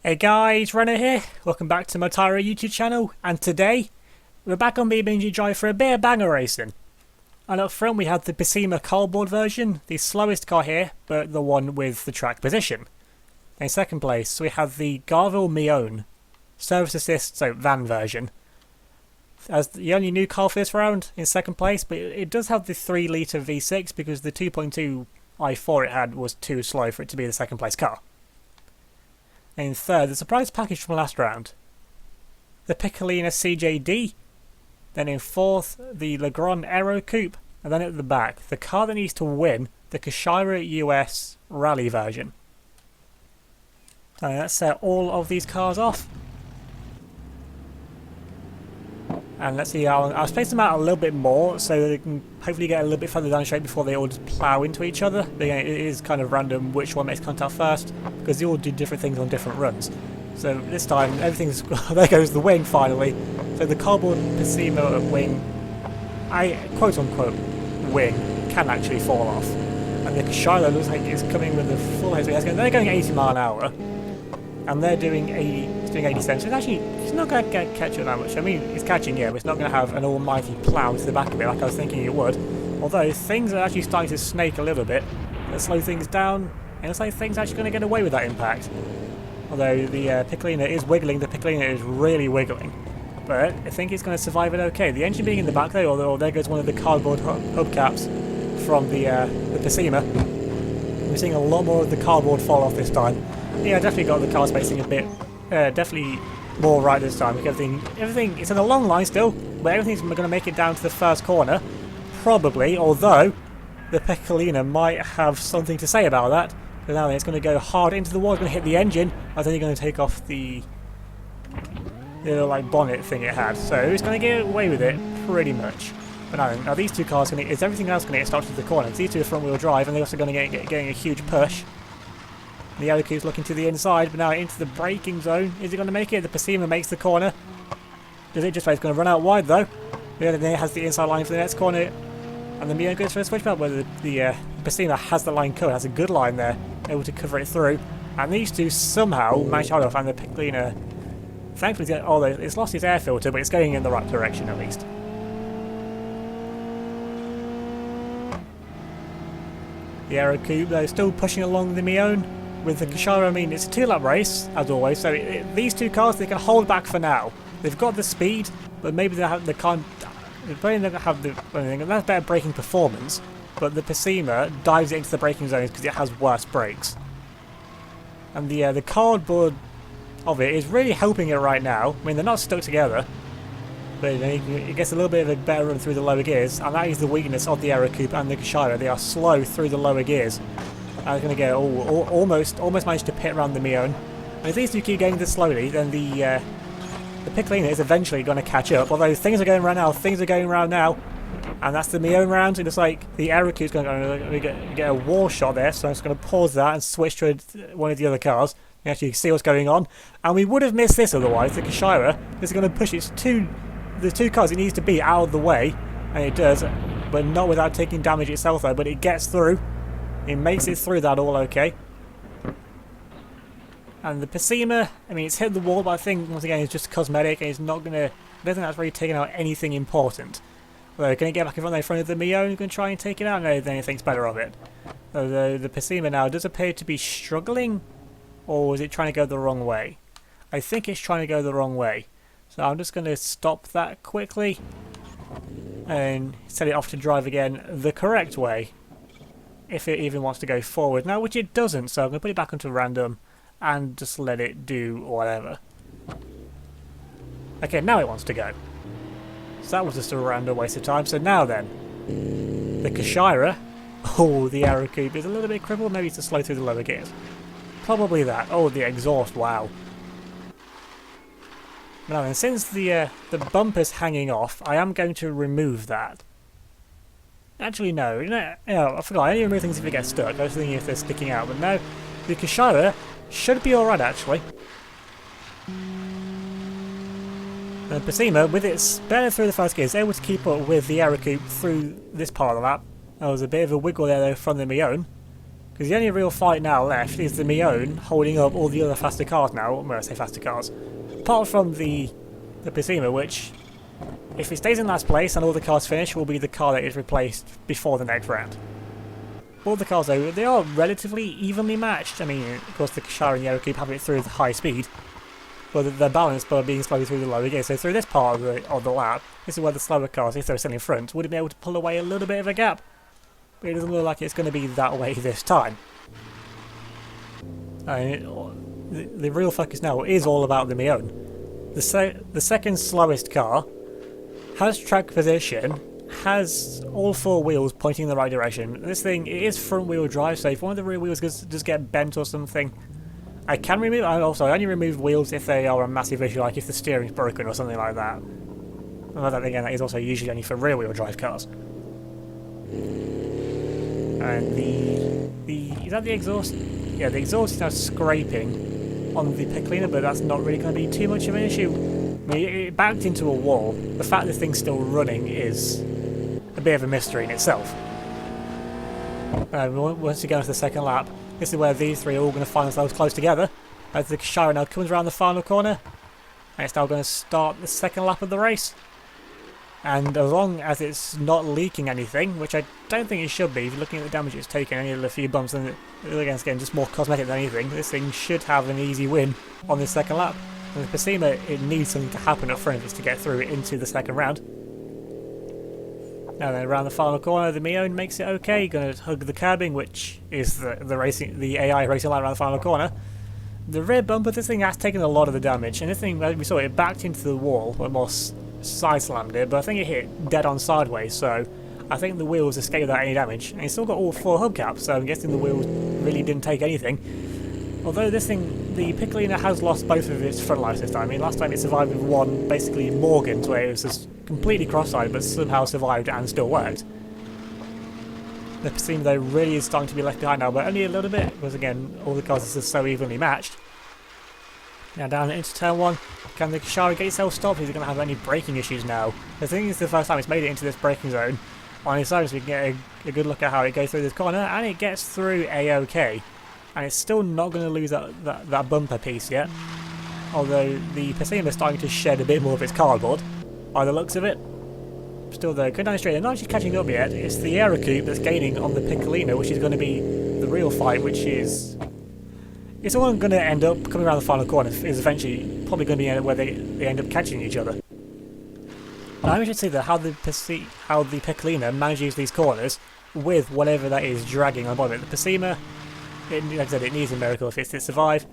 Hey guys, Renner here. Welcome back to my Tyro YouTube channel, and today we're back on BeamNG Drive for a bit of banger racing. And up front we have the Bessemer cardboard version, the slowest car here, but the one with the track position. In second place we have the Garville Mione service assist, so van version. As the only new car for this round in second place, but it does have the 3 litre V6 because the 2.2 i4 it had was too slow for it to be the second place car. In third, the surprise package from last round, the Piccolina CJD. Then in fourth, the Legrand Aero Coupe. And then at the back, the car that needs to win, the Kashira US Rally version. So let's set all of these cars off. And let's see, I'll space them out a little bit more so that they can hopefully get a little bit further down the straight before they all just plough into each other. But again, it is kind of random which one makes contact first, because they all do different things on different runs. So this time, everything's... there goes the wing finally. So the cardboard Bessemer wing, quote-unquote wing, can actually fall off. And the Kashira looks like it's coming with a full head. They're going 80 mile an hour. And they're doing 80 cents. So it's not going to catch it that much. I mean, it's catching, yeah, but it's not going to have an almighty plough to the back of it like I was thinking it would. Although things are actually starting to snake a little bit. Let's slow things down, and it looks like things are actually going to get away with that impact. Although the Piccolina is wiggling, the Piccolina is really wiggling. But I think it's going to survive it okay. The engine being in the back though, although there goes one of the cardboard hubcaps from the Bessemer. We're seeing a lot more of the cardboard fall off this time. Yeah, I definitely got the car spacing a bit, definitely more right this time. Everything, it's in a long line still, but everything's going to make it down to the first corner, probably, although the Piccolina might have something to say about that. But now it's going to go hard into the wall, it's going to hit the engine, and then you're going to take off the little like bonnet thing it had. So it's going to get away with it, pretty much. But now these two cars, is everything else going to get stopped to the corner? These two are front wheel drive, and they're also going to getting a huge push. The Aero Coupe's looking to the inside, but now into the braking zone. Is it going to make it? The Bessemer makes the corner. Does it just wait? It's going to run out wide though. Then it has the inside line for the next corner. And the Mione goes for a switchback where the Bessemer has the line covered, has a good line there, able to cover it through. And these two somehow manage to hold off, and the Piccolina, thankfully, although it's lost its air filter, but it's going in the right direction at least. The Aero Coupe though still pushing along the Mione. With the Kashira, I mean, it's a 2-lap race, as always, so these two cars, they can hold back for now. They've got the speed, but maybe they can't... They're probably not going to have the... That's better braking performance, but the Bessemer dives into the braking zones because it has worse brakes. And the cardboard of it is really helping it right now. I mean, they're not stuck together, but it gets a little bit of a better run through the lower gears, and that is the weakness of the Aero Coupe and the Kashira. They are slow through the lower gears. I was going to get almost managed to pit around the Mione. And if these two keep going this slowly, then the Piccolina is eventually going to catch up. Although things are going around now, and that's the Mione round. It looks like the Aero Coupe's going to get a wall shot there, so I'm just going to pause that and switch to one of the other cars. You can actually see what's going on, and we would have missed this otherwise. The Kashira is going to push the two cars it needs to be out of the way, and it does, but not without taking damage itself though. But it gets through. It makes it through that all okay. And the Bessemer, I mean, it's hit the wall, but I think, once again, it's just cosmetic, and it's not going to... I don't think that's really taken out anything important. Although, can it get back in front of the Mione? Going to try and take it out? No, then it thinks better of it. Although the Bessemer now does appear to be struggling, or is it trying to go the wrong way? I think it's trying to go the wrong way. So I'm just going to stop that quickly, and set it off to drive again the correct way. If it even wants to go forward now, which it doesn't, so I'm going to put it back onto random and just let it do whatever. Okay, now it wants to go. So that was just a random waste of time. So now then, the Kashira, the Aero Coupe is a little bit crippled, maybe to slow through the lower gears. Probably that. Oh, the exhaust, wow. Now then, since the bumper's hanging off, I am going to remove that. Actually, no, I forgot. I only remove things if it gets stuck. I was thinking if they're sticking out, but no. The Kashira should be alright, actually. The Bessemer, with its better through the first gear, is able to keep up with the Aero Coupe through this part of the lap. There was a bit of a wiggle there, though, from the Mione. Because the only real fight now left is the Mion holding up all the other faster cars now. Well, I say faster cars. Apart from the Pacima, which, if it stays in last place and all the cars finish, will be the car that is replaced before the next round. All the cars, though, they are relatively evenly matched. I mean, of course, the Kashara and the Aerocoup have it through the high speed, but they're balanced by being slowly through the lower gear. So through this part of the lap, this is where the slower cars, if they're still in front, would be able to pull away a little bit of a gap. But it doesn't look like it's going to be that way this time. The real focus now is all about the Mion. The second slowest car has track position, has all four wheels pointing in the right direction. This thing, it is front wheel drive, so if one of the rear wheels just get bent or something, I can remove. I only remove wheels if they are a massive issue, like if the steering's broken or something like that. Although that, again, that is also usually only for rear wheel drive cars. And is that the exhaust? Yeah, the exhaust is now scraping on the pick cleaner, but that's not really going to be too much of an issue. I mean, it backed into a wall. The fact this thing's still running is a bit of a mystery in itself. Once you go into the second lap, this is where these three are all going to find themselves close together. As the Kashara now comes around the final corner, and it's now going to start the second lap of the race. And as long as it's not leaking anything, which I don't think it should be, if you're looking at the damage it's taken, only a few bumps, and again, just more cosmetic than anything, this thing should have an easy win on this second lap. And the Pacima, it needs something to happen up front just to get through into the second round. Now then, around the final corner, the Mion makes it okay, going to hug the curbing, which is the AI racing line around the final corner. The rear bumper, this thing has taken a lot of the damage, and this thing, as we saw, it backed into the wall, or more side slammed it, but I think it hit dead on sideways, so I think the wheels escaped without any damage. And it's still got all four hubcaps, so I'm guessing the wheels really didn't take anything. Although this thing, the Piccolina has lost both of its front lights this time. I mean, last time it survived with one, basically Morgan's, where it was just completely cross-eyed, but somehow survived and still worked. The Pacima, though, really is starting to be left behind now, but only a little bit, because again, all the cars are just so evenly matched. Now down into turn one, can the Kashara get itself stopped? Is it going to have any braking issues now? I think it's the first time it's made it into this braking zone on its own, so we can get a good look at how it goes through this corner, and it gets through A-OK. And it's still not going to lose that bumper piece yet, although the Pacima is starting to shed a bit more of its cardboard, by the looks of it. Still though, going down the straight, they're not actually catching up yet. It's the Aerocoup that's gaining on the Piccolina, which is going to be the real fight, which is... It's all going to end up coming around the final corner, is eventually probably going to be where they end up catching each other. Now we should see that how the Piccolina manages these corners with whatever that is dragging on bottom of it. The Pacima, like I said, it needs a miracle if it's to survive.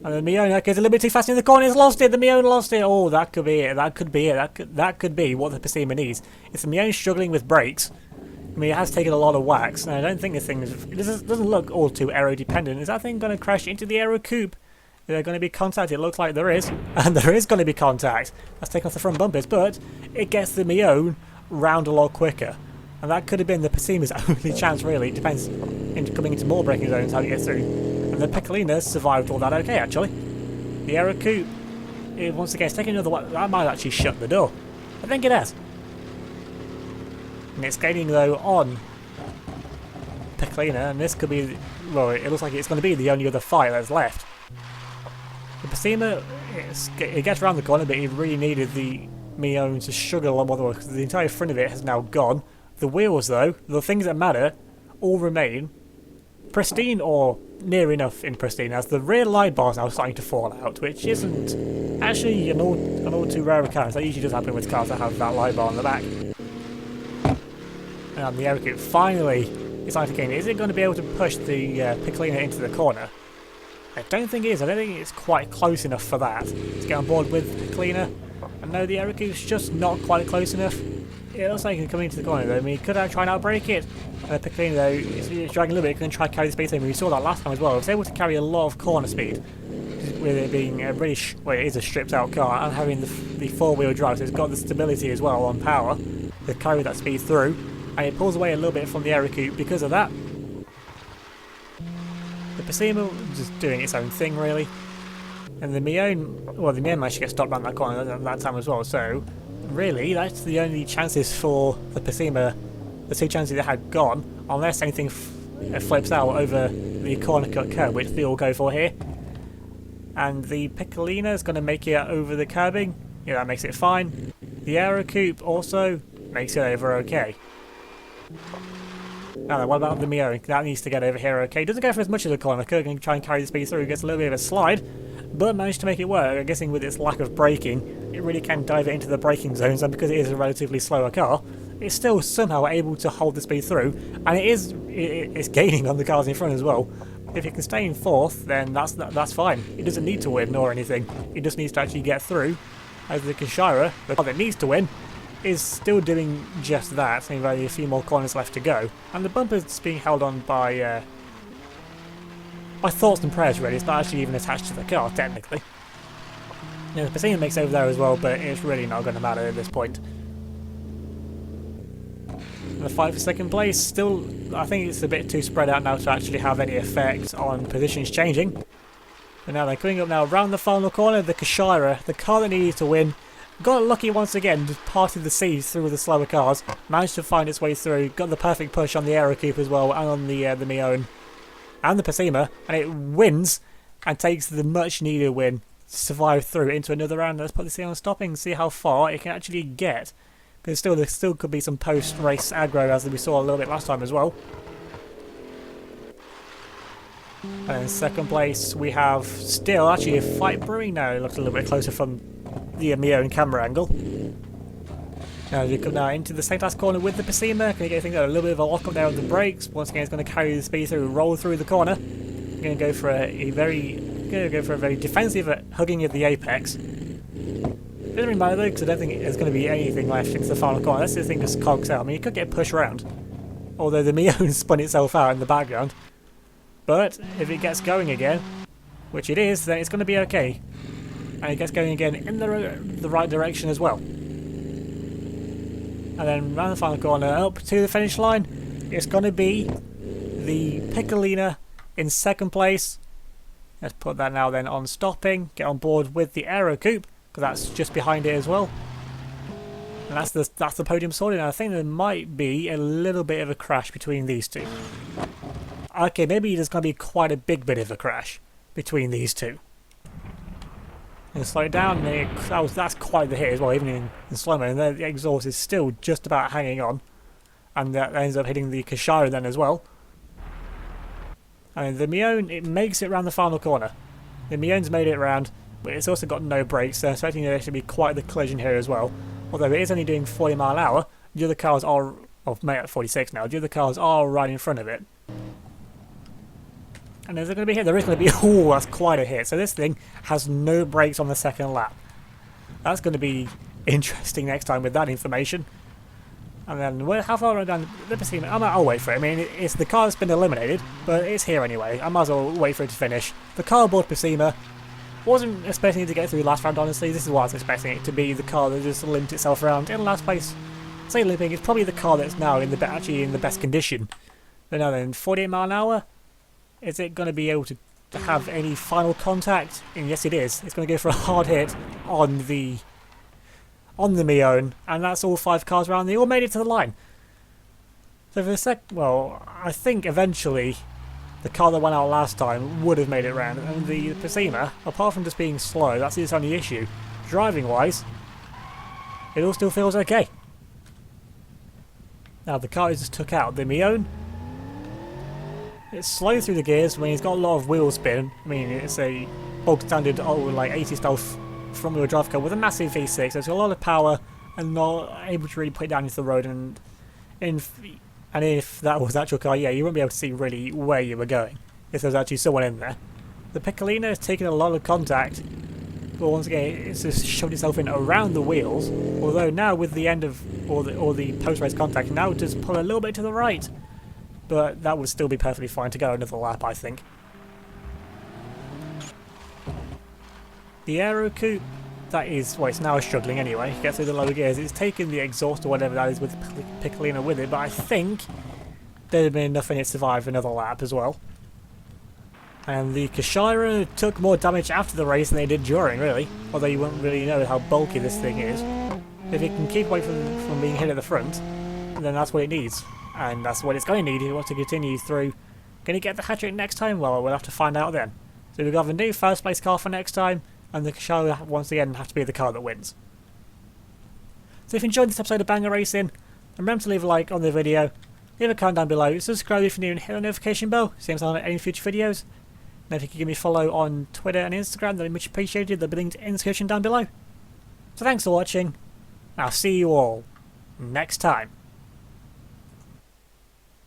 And the Mion goes a little bit too fast in the corner, it's lost it, the Mion lost it. Oh, that could be it, that could be it, that could be what the Pacima needs. It's the Mion struggling with brakes. I mean, it has taken a lot of wax, and I don't think this thing doesn't look all too aero dependent. Is that thing going to crash into the Aerocoup? Is there going to be contact? It looks like there is, and there is going to be contact. That's taken off the front bumpers, but it gets the Mion round a lot quicker. And that could have been the Pacima's only chance, really. It depends, coming into more braking zones, how it gets through. And the Piccolina survived all that okay, actually. The Aerocoup, once again, it's taking another one. That might actually shut the door. I think it has. And it's gaining, though, on Piccolina, and this could be... Well, it looks like it's going to be the only other fight that's left. The Pacima, it gets around the corner, but it really needed the Mion to struggle a lot more, because the entire front of it has now gone. The wheels, though, the things that matter, all remain pristine or near enough in pristine, as the rear light bar is now starting to fall out, which isn't actually an all too rare occurrence. That usually does happen with cars that have that light bar on the back. And the Aerocoup finally is starting to gain. Is it going to be able to push the Piccolina into the corner? I don't think it is. I don't think it's quite close enough for that. Let's get on board with Piccolina. And no, the Aerocoup's just not quite close enough. It looks like it can come into the corner, though. I mean, he could try and outbrake it. And the Piccolina, though, is dragging a little bit. It can try to carry the speed. We saw that last time as well. It was able to carry a lot of corner speed, with it being a really well, it is a stripped-out car, and having the four-wheel drive, so it's got the stability as well on power to carry that speed through. And it pulls away a little bit from the Aerocoup because of that. The Pacima just doing its own thing, really. And the Mion, well, the Mion managed to get stopped around that corner that time as well, so really, that's the only chances for the Pacima, the two chances they had gone, unless anything it flips out over the corner cut curb, which they all go for here. And the Piccolina is going to make it over the curbing. Yeah, that makes it fine. The Aero Coupe also makes it over okay. Now then, what about the Mio? That needs to get over here okay. Doesn't go for as much as the corner cut, can try and carry the speed through, gets a little bit of a slide, but managed to make it work. I'm guessing with its lack of braking, it really can dive it into the braking zones, and because it is a relatively slower car, it's still somehow able to hold the speed through, and it's gaining on the cars in front as well. If it can stay in fourth, then that's fine. It doesn't need to win or anything. It just needs to actually get through, as the Kashira, the car that needs to win, is still doing just that. There's only a few more corners left to go, and the bumper's being held on by thoughts and prayers. Really, it's not actually even attached to the car technically. You know, the Pacino makes over there as well, but it's really not going to matter at this point. And the fight for second place, still, I think it's a bit too spread out now to actually have any effect on positions changing. And now they're coming up now around the final corner. The Kashira, the car that needed to win, got lucky once again, just parted the seas through the slower cars, managed to find its way through, got the perfect push on the Aero Coupe as well, and on the Mion and the Pacima, and it wins and takes the much needed win to survive through into another round. Let's put this thing on stopping and see how far it can actually get. Because there still could be some post-race aggro, as we saw a little bit last time as well. And in second place we have still actually a fight brewing now. It looks a little bit closer from the Mion camera angle. Now as we come now into the second last corner with the Pacima, can you get a little bit of a lock up there on the brakes. Once again it's going to carry the speed through, roll through the corner. We're going to go for a very defensive hugging of the apex. Doesn't really matter though, because I don't think there's going to be anything left into the final corner. Let's see if this thing just cogs out. I mean, it could get pushed around, although the Mion spun itself out in the background. But if it gets going again, which it is, then it's going to be okay. And it gets going again in the right direction as well. And then round the final corner, up to the finish line, it's going to be the Piccolina in second place. Let's put that now then on stopping, get on board with the Aero Coupe, because that's just behind it as well. And that's the podium sorted. And I think there might be a little bit of a crash between these two. Okay, maybe there's going to be quite a big bit of a crash between these two. And slow it down, and that's quite the hit as well, even in slow-mo. And the exhaust is still just about hanging on. And that ends up hitting the Kashira then as well. And the Mion, it makes it round the final corner. The Mion's made it round, but it's also got no brakes, so I'm expecting there to be quite the collision here as well. Although it is only doing 40 mile an hour, the other cars are, made at 46 now, the other cars are right in front of it. And is there going to be a hit? There is going to be, ooh, that's quite a hit. So this thing has no brakes on the second lap. That's going to be interesting next time with that information. And then, how far down the Pacima? I'll wait for it. I mean, it's the car that's been eliminated, but it's here anyway. I might as well wait for it to finish. The cardboard Pacima, wasn't expecting it to get through last round, honestly. This is what I was expecting it to be, the car that just limped itself around in last place. I say limping, it's probably the car that's now actually in the best condition. But now then, 48 mile an hour? Is it going to be able to have any final contact? And yes, it is. It's going to go for a hard hit on the Mion, and that's all 5 cars around. They all made it to the line. So for well, I think eventually the car that went out last time would have made it round, and the Pacima, apart from just being slow, that's its only issue. Driving wise, it all still feels okay. Now the car just took out the Mion. It's slow through the gears. I mean, it's got a lot of wheel spin. I mean, it's a bog standard, like 80 style front wheel drive car with a massive V6. So it's got a lot of power and not able to really put it down into the road. And if that was actual car, yeah, you wouldn't be able to see really where you were going if there was actually someone in there. The Piccolina has taken a lot of contact, but once again, it's just shoved itself in around the wheels. Although now with the end of or the post-race contact, now it does pull a little bit to the right. But that would still be perfectly fine to go another lap, I think. The Aero Coupe, that is, well, it's now struggling anyway. It gets through the lower gears. It's taken the exhaust or whatever that is with Piccolina with it, but I think there'd have been enough in it to survive another lap as well. And the Kashira took more damage after the race than they did during, really. Although you wouldn't really know how bulky this thing is. If it can keep away from being hit at the front, then that's what it needs. And that's what it's going to need if it wants to continue through Can he get the hat trick next time? Well, we'll have to find out then. So we've got the new first place car for next time, and the car will once again have to be the car that wins. So if you enjoyed this episode of Banger Racing, remember to leave a like on the video, leave a comment down below, subscribe if you're new and hit the notification bell, same time on any future videos. And if you could give me a follow on Twitter and Instagram, that'd be much appreciated. There'll be linked in the description down below. So thanks for watching. I'll see you all next time.